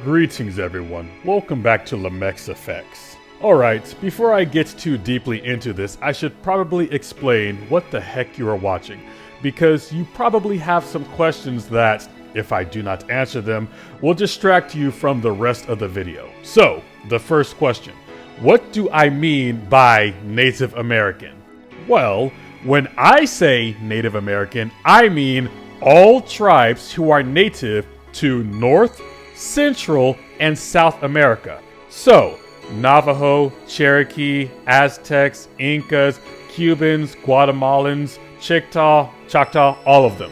Greetings everyone, welcome back to Lamech's FFX. Alright, before I get too deeply into this, I should probably explain what the heck you are watching, because you probably have some questions that, if I do not answer them, will distract you from the rest of the video. So, the first question, what do I mean by Native American? Well, when I say Native American, I mean all tribes who are native to North, Central, and South America. So, Navajo, Cherokee, Aztecs, Incas, Cubans, Guatemalans, Choctaw, all of them.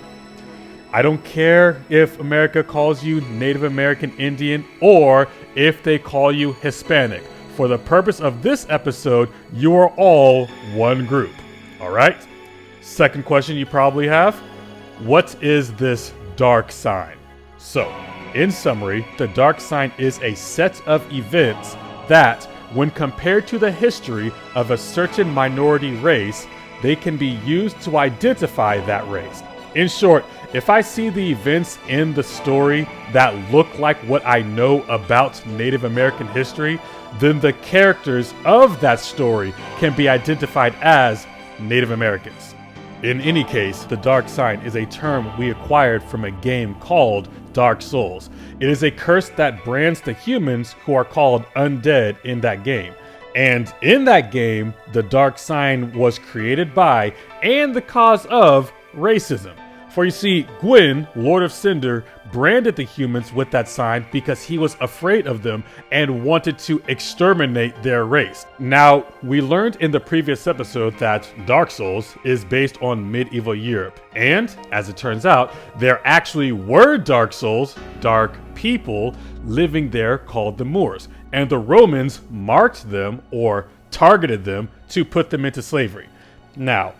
I don't care if America calls you Native American Indian or if they call you Hispanic. For the purpose of this episode, you are all one group. Alright? Second question you probably have, what is this dark sign? So, in summary, the dark sign is a set of events that, when compared to the history of a certain minority race, they can be used to identify that race. In short, if I see the events in the story that look like what I know about Native American history, then the characters of that story can be identified as Native Americans. In any case, the dark sign is a term we acquired from a game called Dark Souls. It is a curse that brands the humans who are called undead in that game. And in that game, the dark sign was created by and the cause of racism. For you see, Gwyn, Lord of Cinder, branded the humans with that sign because he was afraid of them and wanted to exterminate their race. Now, we learned in the previous episode that Dark Souls is based on medieval Europe. And, as it turns out, there actually were Dark Souls, dark people, living there called the Moors. And the Romans marked them, or targeted them, to put them into slavery. Now,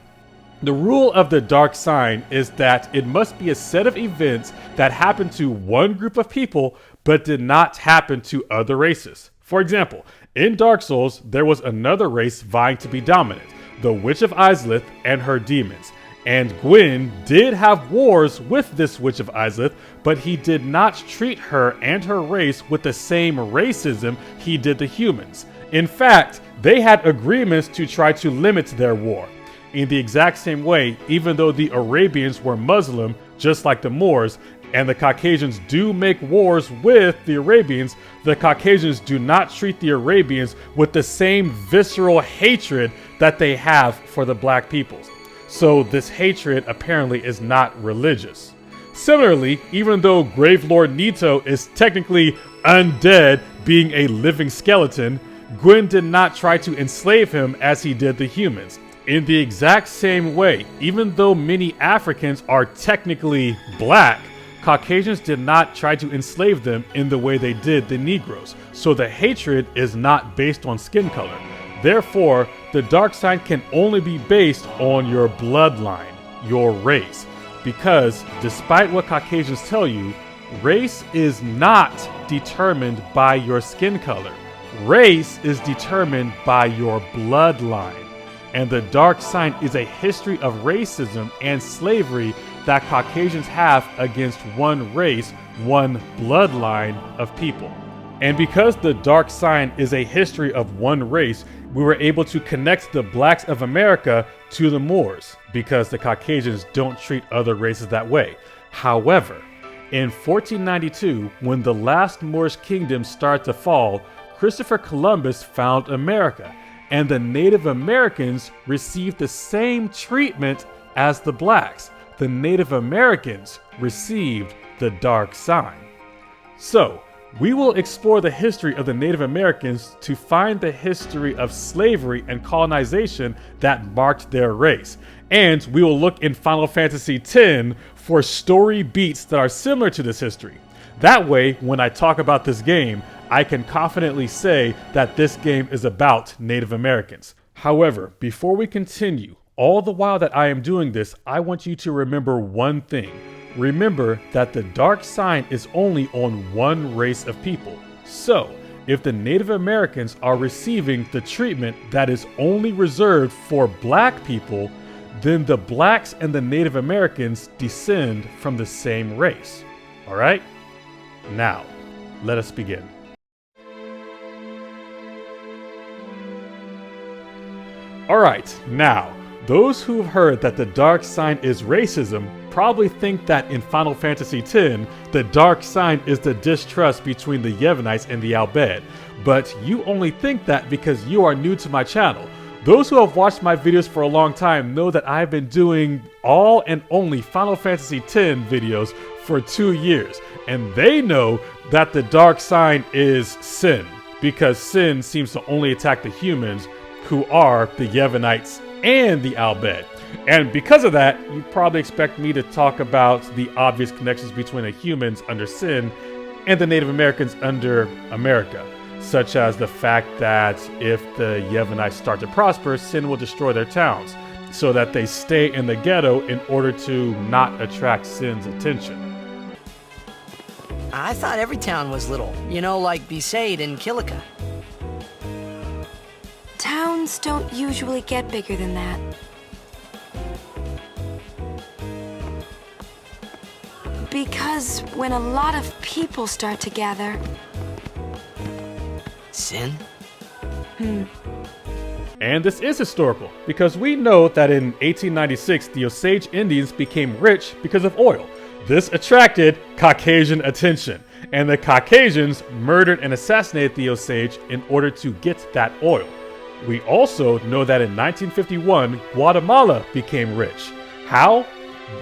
the rule of the dark sign is that it must be a set of events that happened to one group of people but did not happen to other races. For example, in Dark Souls, there was another race vying to be dominant, the Witch of Izalith and her demons. And Gwyn did have wars with this Witch of Izalith, but he did not treat her and her race with the same racism he did the humans. In fact, they had agreements to try to limit their war. In the exact same way, even though the Arabians were Muslim, just like the Moors, and the Caucasians do make wars with the Arabians, the Caucasians do not treat the Arabians with the same visceral hatred that they have for the black peoples. So this hatred apparently is not religious. Similarly, even though Gravelord Nito is technically undead, being a living skeleton, Gwyn did not try to enslave him as he did the humans. In the exact same way, even though many Africans are technically black, Caucasians did not try to enslave them in the way they did the Negroes. So the hatred is not based on skin color. Therefore, the dark sign can only be based on your bloodline, your race. Because despite what Caucasians tell you, race is not determined by your skin color. Race is determined by your bloodline. And the dark sign is a history of racism and slavery that Caucasians have against one race, one bloodline of people. And because the dark sign is a history of one race, we were able to connect the blacks of America to the Moors, because the Caucasians don't treat other races that way. However, in 1492, when the last Moorish kingdom started to fall, Christopher Columbus found America. And the Native Americans received the same treatment as the blacks. The Native Americans received the dark sign. So, we will explore the history of the Native Americans to find the history of slavery and colonization that marked their race. And we will look in Final Fantasy X for story beats that are similar to this history. That way, when I talk about this game, I can confidently say that this game is about Native Americans. However, before we continue, all the while that I am doing this, I want you to remember one thing. Remember that the dark sign is only on one race of people. So, if the Native Americans are receiving the treatment that is only reserved for black people, then the blacks and the Native Americans descend from the same race. Alright? Now, Let us begin. Alright, now, those who've heard that the dark sign is racism probably think that in Final Fantasy X, the dark sign is the distrust between the Yevonites and the Albed. But you only think that because you are new to my channel. Those who have watched my videos for a long time know that I've been doing all and only Final Fantasy X videos for 2 years. And they know that the dark sign is sin, because sin seems to only attack the humans, who are the Yevonites and the Albed. And because of that, you probably expect me to talk about the obvious connections between the humans under Sin and the Native Americans under America, such as the fact that if the Yevonites start to prosper, Sin will destroy their towns, so that they stay in the ghetto in order to not attract Sin's attention. I thought every town was little, you know, like Besaid and Kilika. Towns don't usually get bigger than that. Because when a lot of people start to gather... Sin? And this is historical, because we know that in 1896, the Osage Indians became rich because of oil. This attracted Caucasian attention, and the Caucasians murdered and assassinated the Osage in order to get that oil. We also know that in 1951, Guatemala became rich. How?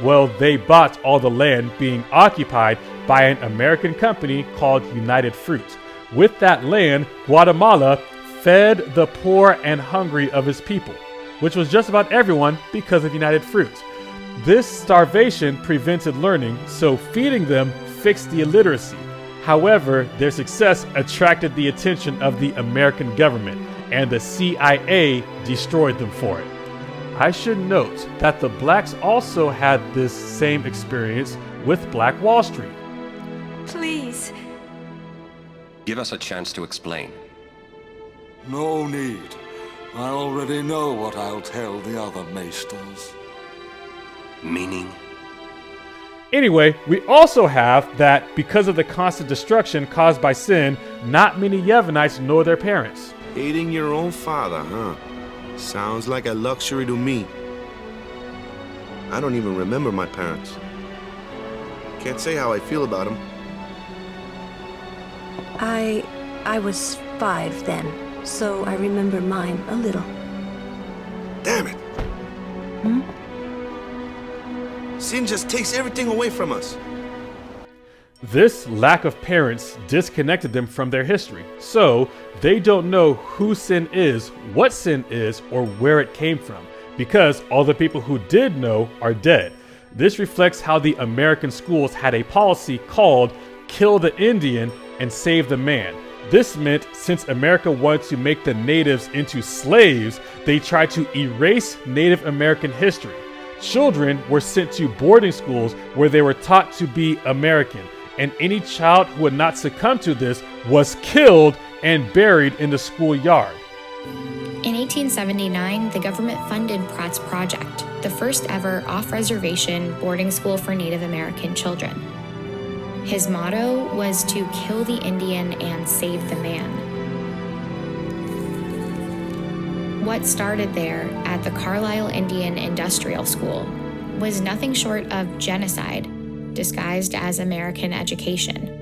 Well, they bought all the land being occupied by an American company called United Fruit. With that land, Guatemala fed the poor and hungry of his people, which was just about everyone because of United Fruit. This starvation prevented learning, so feeding them fixed the illiteracy. However, their success attracted the attention of the American government, and the CIA destroyed them for it. I should note that the blacks also had this same experience with Black Wall Street. Please. Give us a chance to explain. No need. I already know what I'll tell the other maesters. Meaning? Anyway, we also have that because of the constant destruction caused by Sin, not many Yevonites know their parents. Hating your own father, huh? Sounds like a luxury to me. I don't even remember my parents. Can't say how I feel about them. I was 5 then, so I remember mine a little. Damn it! Sin just takes everything away from us. This lack of parents disconnected them from their history, so they don't know who Sin is, what Sin is, or where it came from, because all the people who did know are dead. This reflects how the American schools had a policy called Kill the Indian and Save the Man. This meant since America wanted to make the natives into slaves, they tried to erase Native American history. Children were sent to boarding schools where they were taught to be American, and any child who would not succumb to this was killed and buried in the schoolyard. In 1879, the government funded Pratt's project, the first ever off-reservation boarding school for Native American children. His motto was to kill the Indian and save the man. What started there at the Carlisle Indian Industrial School was nothing short of genocide, disguised as American education.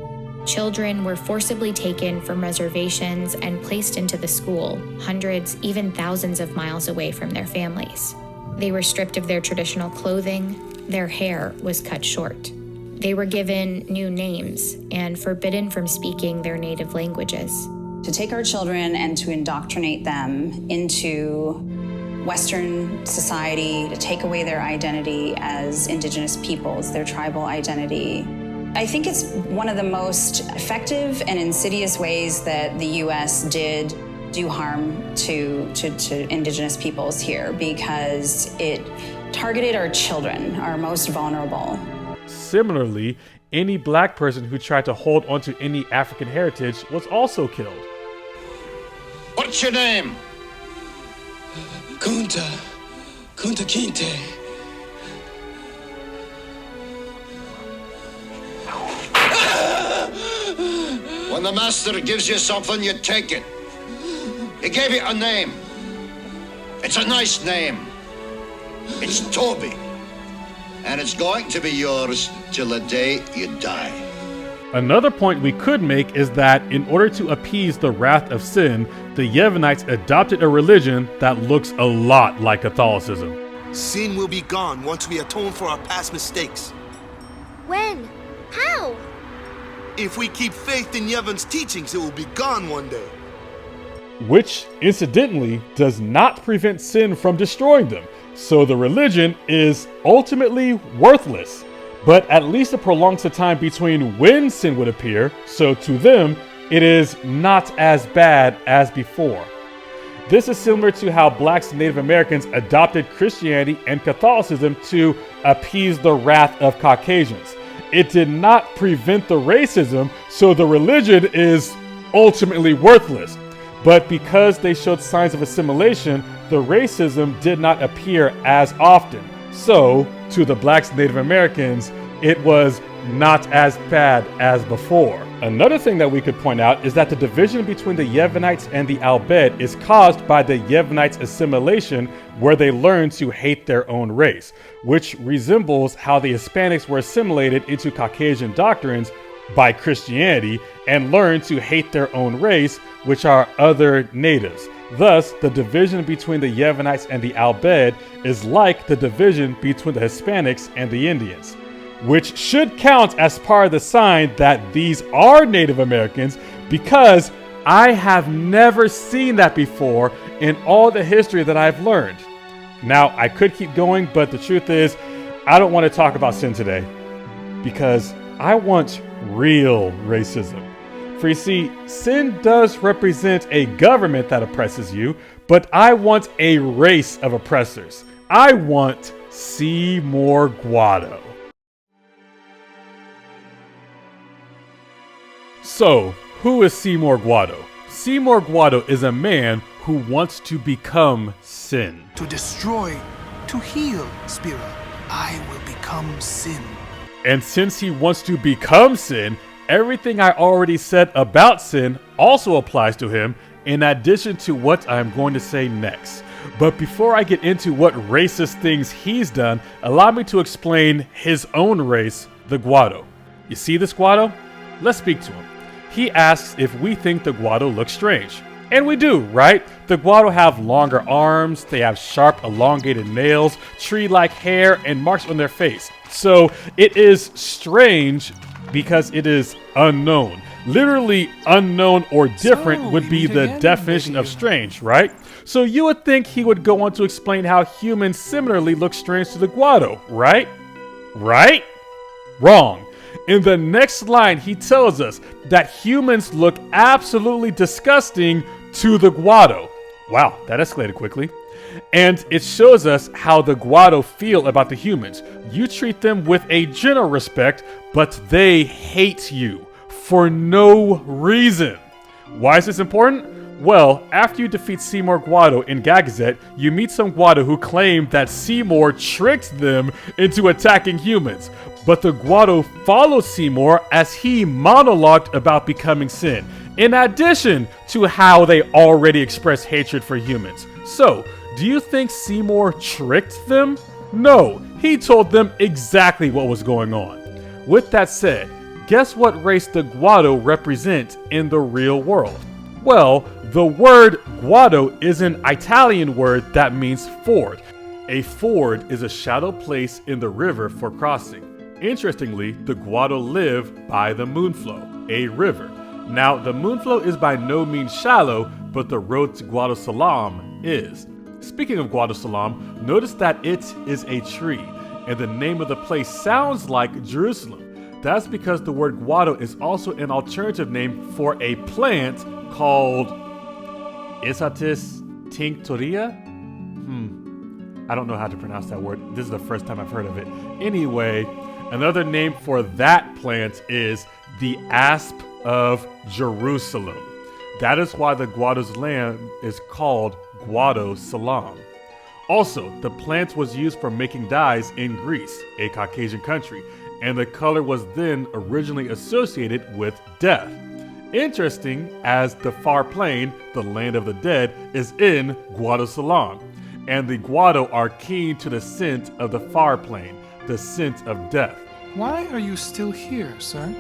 Children were forcibly taken from reservations and placed into the school, hundreds, even thousands of miles away from their families. They were stripped of their traditional clothing, their hair was cut short. They were given new names and forbidden from speaking their native languages. To take our children and to indoctrinate them into Western society, to take away their identity as indigenous peoples, their tribal identity. I think it's one of the most effective and insidious ways that the U.S. did do harm to indigenous peoples here, because it targeted our children, our most vulnerable. Similarly, any black person who tried to hold onto any African heritage was also killed. What's your name? Kunta Kinte. When the master gives you something, you take it. He gave it a name. It's a nice name. It's Toby. And it's going to be yours till the day you die. Another point we could make is that in order to appease the wrath of sin, the Yevonites adopted a religion that looks a lot like Catholicism. Sin will be gone once we atone for our past mistakes. When? How? If we keep faith in Yevon's teachings, it will be gone one day. Which, incidentally, does not prevent sin from destroying them. So the religion is ultimately worthless. But at least it prolongs the time between when sin would appear, so to them, it is not as bad as before. This is similar to how blacks and Native Americans adopted Christianity and Catholicism to appease the wrath of Caucasians. It did not prevent the racism, so the religion is ultimately worthless. But because they showed signs of assimilation, the racism did not appear as often. So, to the blacks and Native Americans, it was not as bad as before. Another thing that we could point out is that the division between the Yevonites and the Albed is caused by the Yevonites' assimilation, where they learned to hate their own race, which resembles how the Hispanics were assimilated into Caucasian doctrines by Christianity and learned to hate their own race, which are other natives. Thus, the division between the Yevonites and the Albed is like the division between the Hispanics and the Indians, which should count as part of the sign that these are Native Americans, because I have never seen that before in all the history that I've learned. Now, I could keep going, but the truth is, I don't want to talk about sin today, because I want real racism. For you see, sin does represent a government that oppresses you, but I want a race of oppressors. I want Seymour Guado. So, who is Seymour Guado? Seymour Guado is a man who wants to become sin. To destroy, to heal, Spira, I will become sin. And since he wants to become sin, everything I already said about sin also applies to him, in addition to what I'm going to say next. But before I get into what racist things he's done, allow me to explain his own race, the Guado. You see this Guado? Let's speak to him. He asks if we think the Guado looks strange. And we do, right? The Guado have longer arms, they have sharp, elongated nails, tree-like hair, and marks on their face. So it is strange because it is unknown. Literally unknown or different would be the definition of strange, right? So you would think he would go on to explain how humans similarly look strange to the Guado, right? Right? Wrong. In the next line, he tells us that humans look absolutely disgusting to the Guado. Wow, that escalated quickly. And it shows us how the Guado feel about the humans. You treat them with a general respect, but they hate you for no reason. Why is this important? Well, after you defeat Seymour Guado in Gagazet, you meet some Guado who claim that Seymour tricked them into attacking humans. But the Guado followed Seymour as he monologued about becoming sin, in addition to how they already express hatred for humans. So, do you think Seymour tricked them? No, he told them exactly what was going on. With that said, guess what race the Guado represent in the real world? Well, the word Guado is an Italian word that means ford. A ford is a shallow place in the river for crossing. Interestingly, the Guado live by the Moonflow, a river. Now, the Moonflow is by no means shallow, but the road to Guado Salam is. Speaking of Guado Salam, notice that it is a tree, and the name of the place sounds like Jerusalem. That's because the word Guado is also an alternative name for a plant called Isatis tinctoria? I don't know how to pronounce that word. This is the first time I've heard of it. Anyway, another name for that plant is the asp of Jerusalem. That is why the Guado's land is called Guado Salam. Also, the plant was used for making dyes in Greece, a Caucasian country, and the color was then originally associated with death. Interesting, as the far plain, the land of the dead, is in Guado, and the Guado are keen to the scent of the far plain, the scent of death. Why are you still here, sir?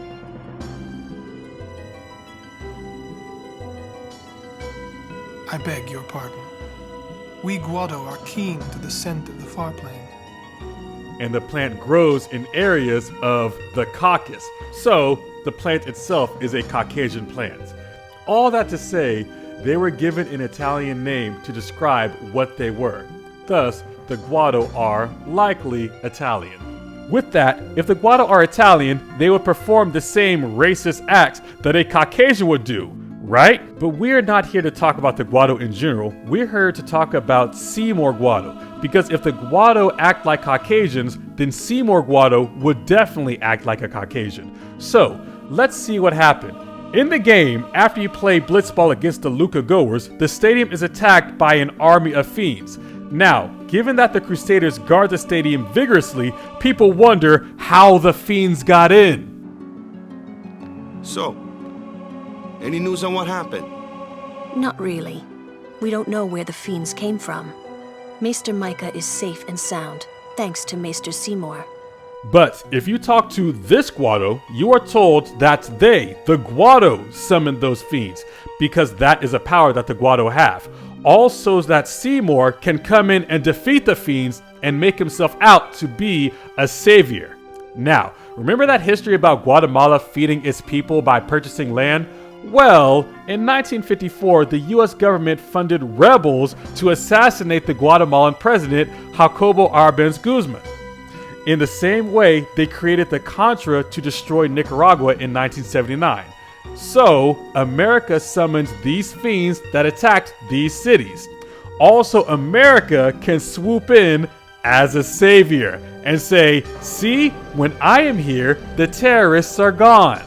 I beg your pardon. We Guado are keen to the scent of the far plain. And the plant grows in areas of the Caucasus, so the plant itself is a Caucasian plant. All that to say, they were given an Italian name to describe what they were. Thus, the Guado are likely Italian. With that, if the Guado are Italian, they would perform the same racist acts that a Caucasian would do, right? But we're not here to talk about the Guado in general. We're here to talk about Seymour Guado. Because if the Guado act like Caucasians, then Seymour Guado would definitely act like a Caucasian. So, let's see what happened. In the game, after you play blitzball against the Luca goers, the stadium is attacked by an army of fiends. Now, given that the Crusaders guard the stadium vigorously, people wonder how the fiends got in. So, any news on what happened? Not really. We don't know where the fiends came from. Maester Micah is safe and sound, thanks to Maester Seymour. But if you talk to this Guado, you are told that they, the Guado, summoned those fiends, because that is a power that the Guado have. Also that Seymour can come in and defeat the fiends and make himself out to be a savior. Now, remember that history about Guatemala feeding its people by purchasing land? Well, in 1954, the US government funded rebels to assassinate the Guatemalan president, Jacobo Arbenz Guzman. In the same way, they created the Contra to destroy Nicaragua in 1979. So, America summons these fiends that attacked these cities. Also, America can swoop in as a savior and say, see, when I am here, the terrorists are gone.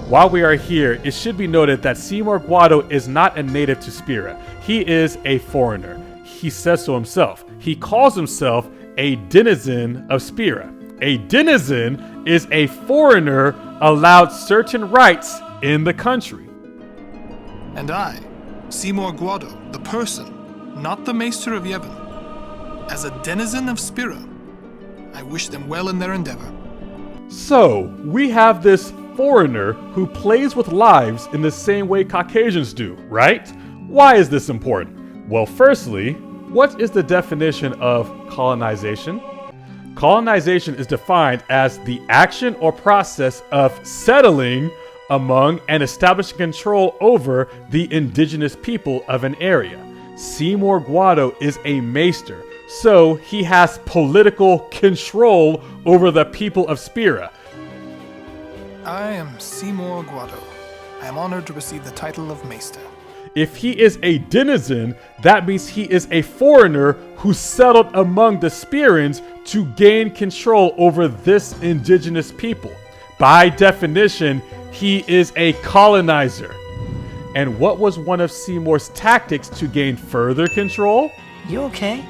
While we are here, it should be noted that Seymour Guado is not a native to Spira. He is a foreigner. He says so himself. He calls himself a denizen of Spira. A denizen is a foreigner allowed certain rights in the country. And I, Seymour Guado, the person, not the Maester of Yevon, as a denizen of Spira, I wish them well in their endeavor. So, we have this foreigner who plays with lives in the same way Caucasians do, right? Why is this important? Well, firstly, what is the definition of colonization? Colonization is defined as the action or process of settling among and establishing control over the indigenous people of an area. Seymour Guado is a maester, so he has political control over the people of Spira. I am Seymour Guado. I am honored to receive the title of Maester. If he is a denizen, that means he is a foreigner who settled among the Spirans to gain control over this indigenous people. By definition, he is a colonizer. And what was one of Seymour's tactics to gain further control? You okay?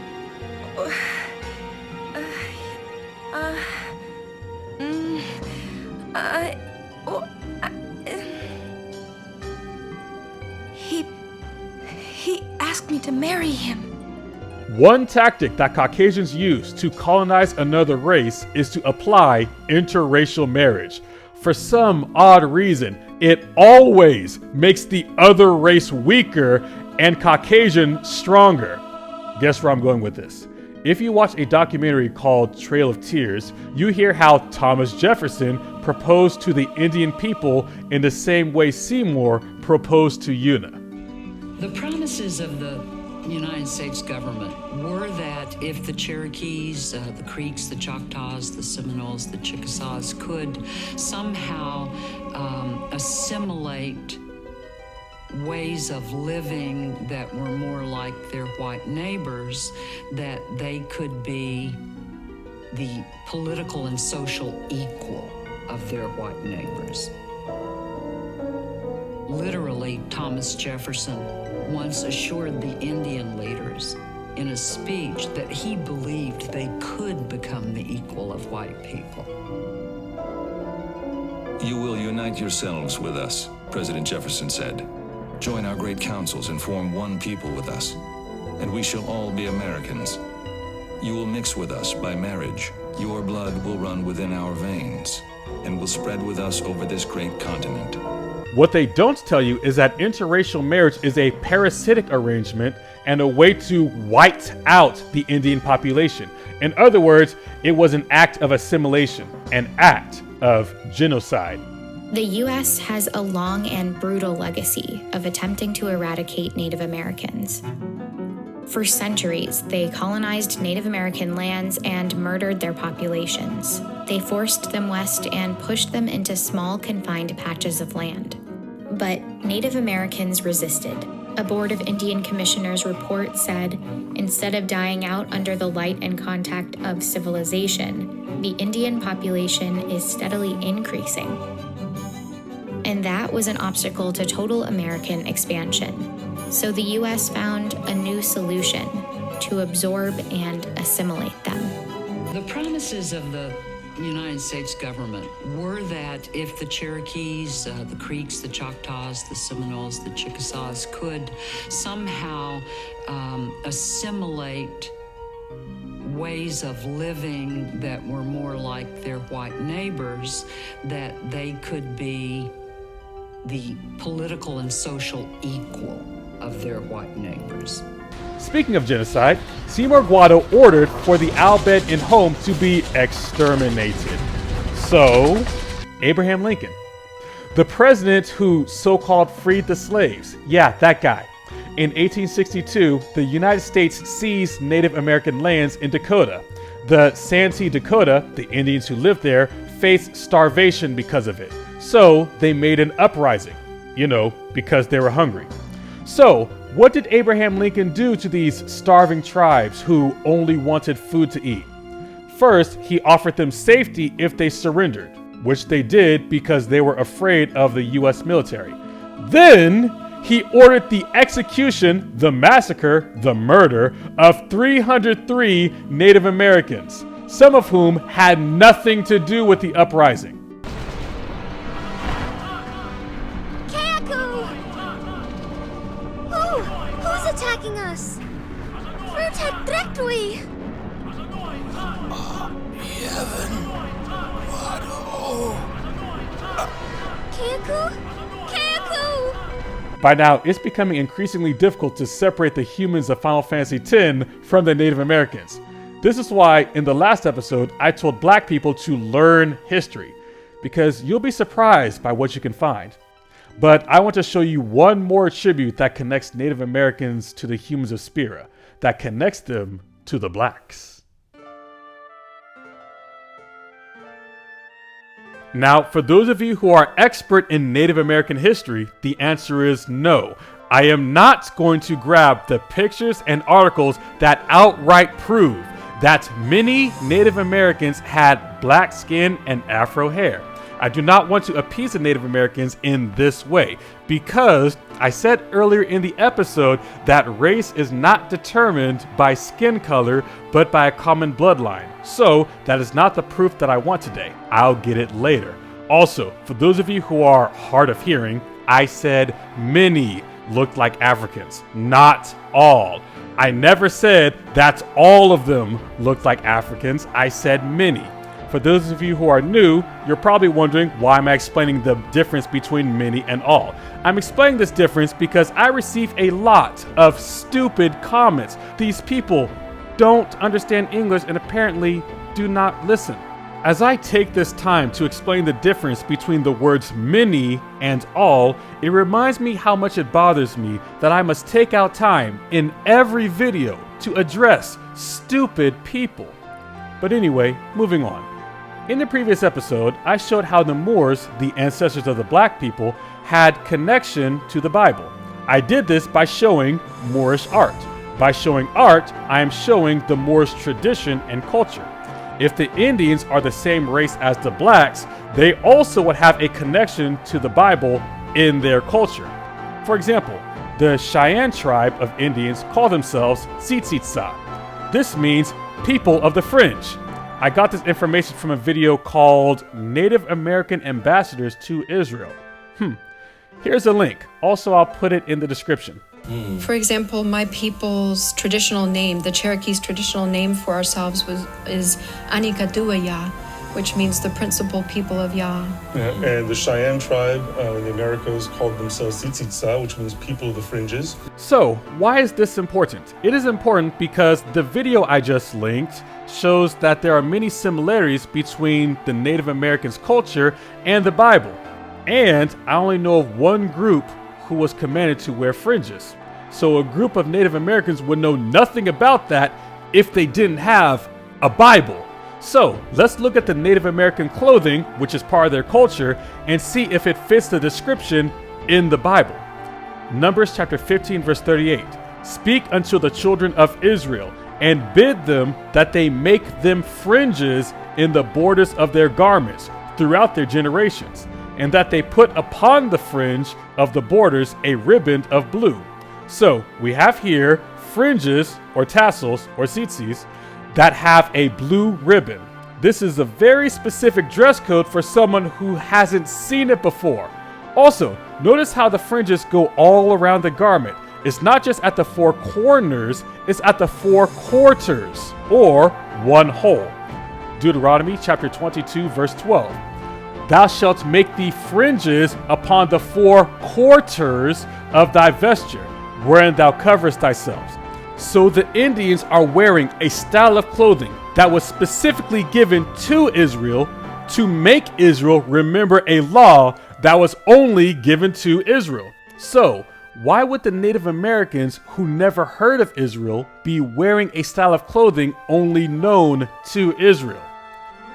He asked me to marry him. One tactic that Caucasians use to colonize another race is to apply interracial marriage. For some odd reason, it always makes the other race weaker and Caucasian stronger. Guess where I'm going with this? If you watch a documentary called Trail of Tears, you hear how Thomas Jefferson proposed to the Indian people in the same way Seymour proposed to Una. The promises of the United States government were that if the Cherokees, the Creeks, the Choctaws, the Seminoles, the Chickasaws could somehow assimilate ways of living that were more like their white neighbors, that they could be the political and social equal of their white neighbors. Literally, Thomas Jefferson once assured the Indian leaders in a speech that he believed they could become the equal of white people. You will unite yourselves with us. President Jefferson said, "Join our great councils and form one people with us, and we shall all be Americans. You will mix with us by marriage. Your blood will run within our veins and will spread with us over this great continent." What they don't tell you is that interracial marriage is a parasitic arrangement and a way to white out the Indian population. In other words, it was an act of assimilation, an act of genocide. The U.S. has a long and brutal legacy of attempting to eradicate Native Americans. For centuries, they colonized Native American lands and murdered their populations. They forced them west and pushed them into small, confined patches of land. But Native Americans resisted. A Board of Indian Commissioners report said, instead of dying out under the light and contact of civilization, the Indian population is steadily increasing. And that was an obstacle to total American expansion. So the U.S. found a new solution to absorb and assimilate them. The promises of the United States government were that if the Cherokees, the Creeks, the Choctaws, the Seminoles, the Chickasaws could somehow assimilate ways of living that were more like their white neighbors, that they could be the political and social equal of their white neighbors. Speaking of genocide, Seymour Guado ordered for the Al Bhed in Home to be exterminated. So, Abraham Lincoln, the president who so-called freed the slaves, yeah, that guy. In 1862, the United States seized Native American lands in Dakota. The Santee Dakota, the Indians who lived there, faced starvation because of it. So, they made an uprising, because they were hungry. So, what did Abraham Lincoln do to these starving tribes who only wanted food to eat? First, he offered them safety if they surrendered, which they did because they were afraid of the U.S. military. Then, he ordered the execution, the massacre, the murder of 303 Native Americans, some of whom had nothing to do with the uprising. Attacking us! Protect directly! By now, it's becoming increasingly difficult to separate the humans of Final Fantasy X from the Native Americans. This is why, in the last episode, I told black people to learn history, because you'll be surprised by what you can find. But I want to show you one more tribute that connects Native Americans to the humans of Spira, that connects them to the blacks. Now, for those of you who are expert in Native American history, the answer is no. I am not going to grab the pictures and articles that outright prove that many Native Americans had black skin and afro hair. I do not want to appease the Native Americans in this way, because I said earlier in the episode that race is not determined by skin color, but by a common bloodline. So that is not the proof that I want today. I'll get it later. Also, for those of you who are hard of hearing, I said many looked like Africans, not all. I never said that all of them looked like Africans. I said many. For those of you who are new, you're probably wondering why am I explaining the difference between many and all. I'm explaining this difference because I receive a lot of stupid comments. These people don't understand English and apparently do not listen. As I take this time to explain the difference between the words many and all, it reminds me how much it bothers me that I must take out time in every video to address stupid people. But anyway, moving on. In the previous episode, I showed how the Moors, the ancestors of the black people, had connection to the Bible. I did this by showing Moorish art. By showing art, I am showing the Moors' tradition and culture. If the Indians are the same race as the blacks, they also would have a connection to the Bible in their culture. For example, the Cheyenne tribe of Indians call themselves Tsitsitsa. This means people of the fringe. I got this information from a video called Native American Ambassadors to Israel. Here's a link. Also, I'll put it in the description. For example, my people's traditional name, the Cherokee's traditional name for ourselves is Anikaduaya, which means the principal people of Yah. And the Cheyenne tribe in the Americas called themselves Tsitsitsa, which means people of the fringes. So, why is this important? It is important because the video I just linked shows that there are many similarities between the Native Americans' culture and the Bible. And I only know of one group who was commanded to wear fringes. So a group of Native Americans would know nothing about that if they didn't have a Bible. So let's look at the Native American clothing, which is part of their culture, and see if it fits the description in the Bible. Numbers chapter 15, verse 38. Speak unto the children of Israel, and bid them that they make them fringes in the borders of their garments throughout their generations, and that they put upon the fringe of the borders a riband of blue. So we have here fringes or tassels or tzitzis that have a blue ribbon. This is a very specific dress code for someone who hasn't seen it before. Also, notice how the fringes go all around the garment. It's not just at the four corners, it's at the four quarters, or one whole. Deuteronomy chapter 22, verse 12. Thou shalt make thee fringes upon the four quarters of thy vesture, wherein thou coverest thyself. So the Indians are wearing a style of clothing that was specifically given to Israel to make Israel remember a law that was only given to Israel. So, why would the Native Americans who never heard of Israel be wearing a style of clothing only known to Israel?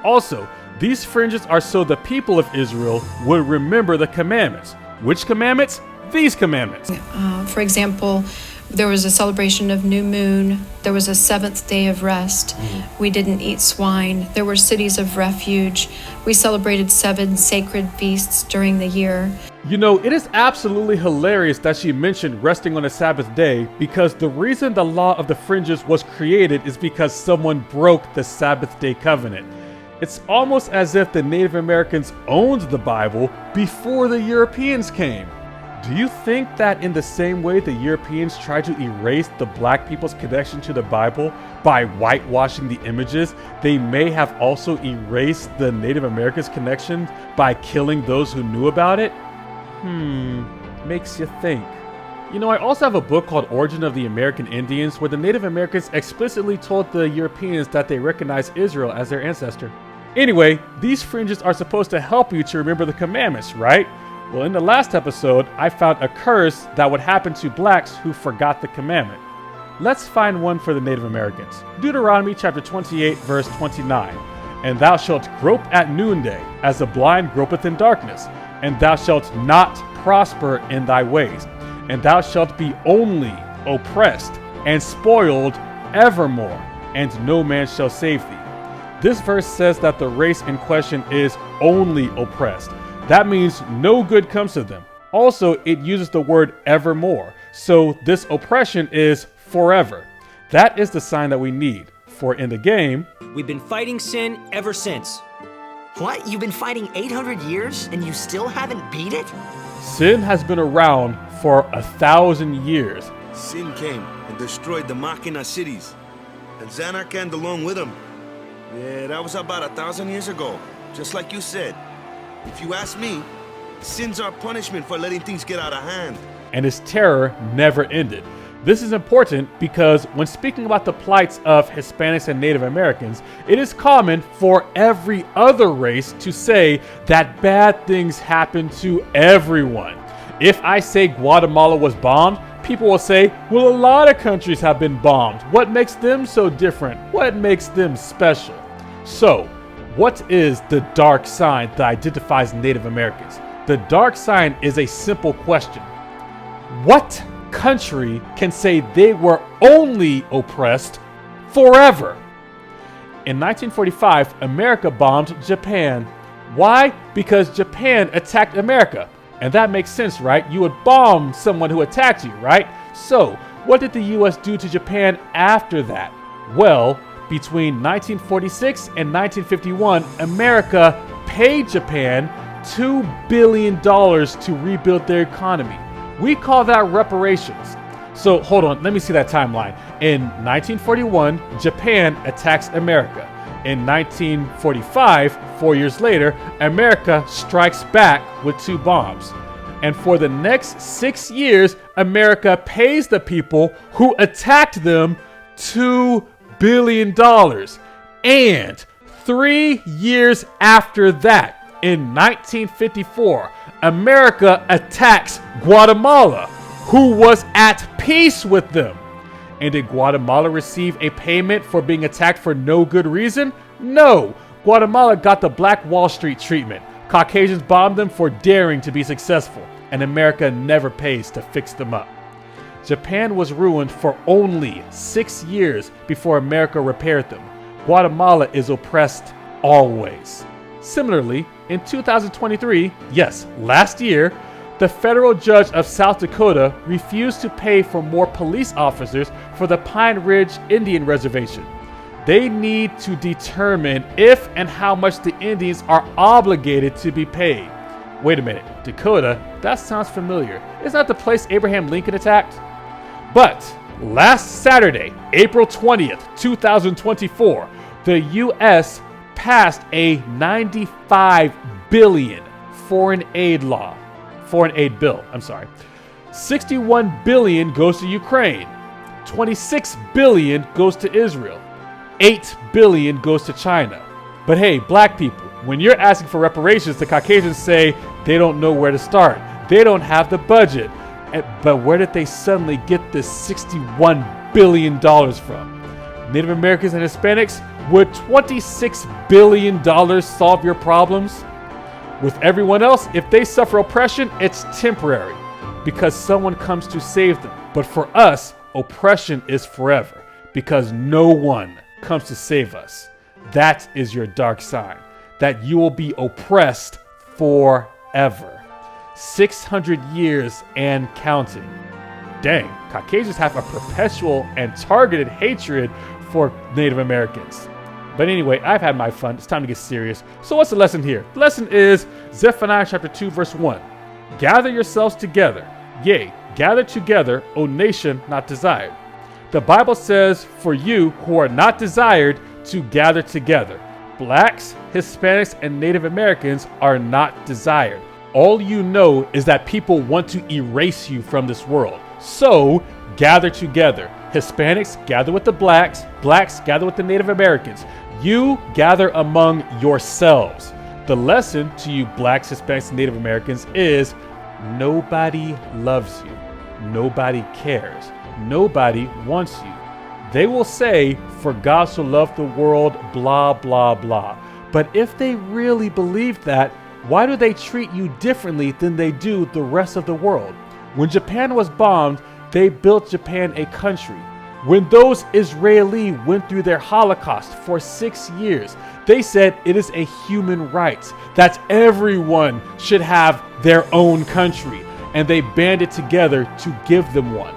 Also, these fringes are so the people of Israel would remember the commandments. Which commandments? These commandments. For example, there was a celebration of new moon. There was a seventh day of rest. We didn't eat swine. There were cities of refuge. We celebrated 7 sacred feasts during the year. You know, it is absolutely hilarious that she mentioned resting on a Sabbath day, because the reason the law of the fringes was created is because someone broke the Sabbath day covenant. It's almost as if the Native Americans owned the Bible before the Europeans came. Do you think that in the same way the Europeans tried to erase the black people's connection to the Bible by whitewashing the images, they may have also erased the Native Americans' connection by killing those who knew about it? Makes you think. You know, I also have a book called Origin of the American Indians, where the Native Americans explicitly told the Europeans that they recognize Israel as their ancestor. Anyway, these fringes are supposed to help you to remember the commandments, right? Well, in the last episode, I found a curse that would happen to blacks who forgot the commandment. Let's find one for the Native Americans. Deuteronomy chapter 28, verse 29. And thou shalt grope at noonday, as the blind gropeth in darkness, and thou shalt not prosper in thy ways, and thou shalt be only oppressed and spoiled evermore, and no man shall save thee. This verse says that the race in question is only oppressed. That means no good comes to them. Also, it uses the word evermore. So this oppression is forever. That is the sign that we need. For in the game, we've been fighting sin ever since. What? You've been fighting 800 years and you still haven't beat it? sin has been around for 1,000 years. Sin came and destroyed the Machina cities, and Zanarkand along with them. Yeah, that was about 1,000 years ago, just like you said. If you ask me, sin's our punishment for letting things get out of hand. And his terror never ended. This is important because when speaking about the plights of Hispanics and Native Americans, it is common for every other race to say that bad things happen to everyone. If I say Guatemala was bombed, people will say, well, a lot of countries have been bombed. What makes them so different? What makes them special? So, what is the dark sign that identifies Native Americans? The dark sign is a simple question. What country can say they were only oppressed forever? In 1945, America bombed Japan. Why? Because Japan attacked America. And that makes sense, right? You would bomb someone who attacked you, right? So, what did the US do to Japan after that? Well, between 1946 and 1951, America paid Japan $2 billion to rebuild their economy. We call that reparations. So hold on, let me see that timeline. In 1941, Japan attacks America. In 1945, 4 years later, America strikes back with 2 bombs. And for the next 6 years, America pays the people who attacked them $2 billion. And 3 years after that, in 1954, America attacks Guatemala, who was at peace with them. And did Guatemala receive a payment for being attacked for no good reason? No. Guatemala got the Black Wall Street treatment. Caucasians bombed them for daring to be successful, and America never pays to fix them up. Japan was ruined for only 6 years before America repaired them. Guatemala is oppressed always. Similarly, in 2023, yes, last year, the federal judge of South Dakota refused to pay for more police officers for the Pine Ridge Indian Reservation. They need to determine if and how much the Indians are obligated to be paid. Wait a minute, Dakota? That sounds familiar. Isn't that the place Abraham Lincoln attacked? But last Saturday, April 20th, 2024, the U.S. passed a $95 billion foreign aid bill. $61 billion goes to Ukraine. $26 billion goes to Israel. $8 billion goes to China. But hey, black people, when you're asking for reparations, the Caucasians say they don't know where to start. They don't have the budget. But where did they suddenly get this $61 billion from? Native Americans and Hispanics, would $26 billion solve your problems? With everyone else, if they suffer oppression, it's temporary because someone comes to save them. But for us, oppression is forever because no one comes to save us. That is your dark sign, that you will be oppressed forever. 600 years and counting. Dang, Caucasians have a perpetual and targeted hatred for Native Americans. But anyway, I've had my fun. It's time to get serious. So what's the lesson here? The lesson is Zephaniah chapter 2, verse 1. Gather yourselves together. Yea, gather together, O nation not desired. The Bible says for you who are not desired to gather together. Blacks, Hispanics, and Native Americans are not desired. All you know is that people want to erase you from this world. So gather together. Hispanics gather with the blacks. Blacks gather with the Native Americans. You gather among yourselves. The lesson to you blacks, Hispanics, and Native Americans is nobody loves you. Nobody cares. Nobody wants you. They will say, for God so loved the world, blah, blah, blah. But if they really believe that, why do they treat you differently than they do the rest of the world? When Japan was bombed, they built Japan a country. When those Israeli went through their Holocaust for 6 years, they said it is a human right that everyone should have their own country, and they banded together to give them one.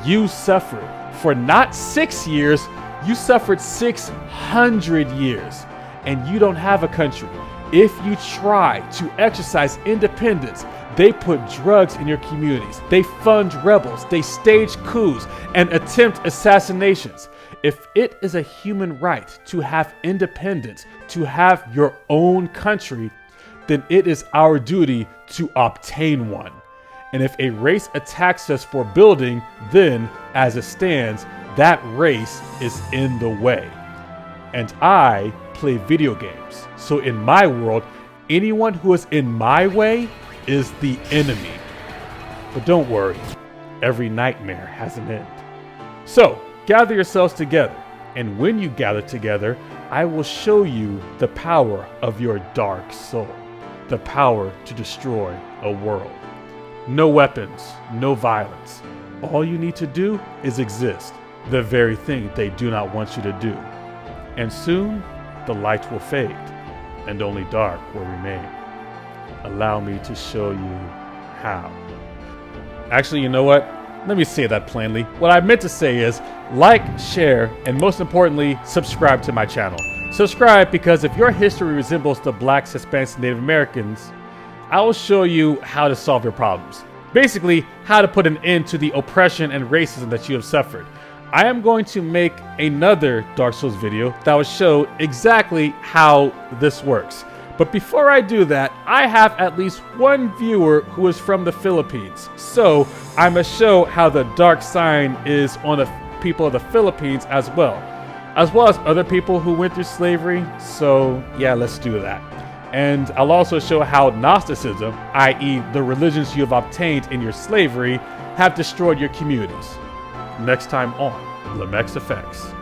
You suffered for not 6 years, you suffered 600 years, and you don't have a country. If you try to exercise independence, they put drugs in your communities. They fund rebels. They stage coups and attempt assassinations. If it is a human right to have independence, to have your own country, then it is our duty to obtain one. And if a race attacks us for building, then, as it stands, that race is in the way. And I play video games. So in my world, anyone who is in my way is the enemy. But don't worry, every nightmare has an end. So gather yourselves together, and when you gather together, I will show you the power of your dark soul, the power to destroy a world. No weapons, no violence. All you need to do is exist, the very thing they do not want you to do. And soon, the light will fade, and only dark will remain. Allow me to show you how. Actually, you know what? Let me say that plainly. What I meant to say is like, share, and most importantly, subscribe to my channel. Subscribe because if your history resembles the blacks, Hispanics, and Native Americans, I will show you how to solve your problems. Basically, how to put an end to the oppression and racism that you have suffered. I am going to make another Dark Souls video that will show exactly how this works. But before I do that, I have at least one viewer who is from the Philippines. So I must show how the dark sign is on the people of the Philippines as well as other people who went through slavery. So yeah, let's do that. And I'll also show how Gnosticism, i.e. the religions you have obtained in your slavery, have destroyed your communities. Next time on Lamech FFX.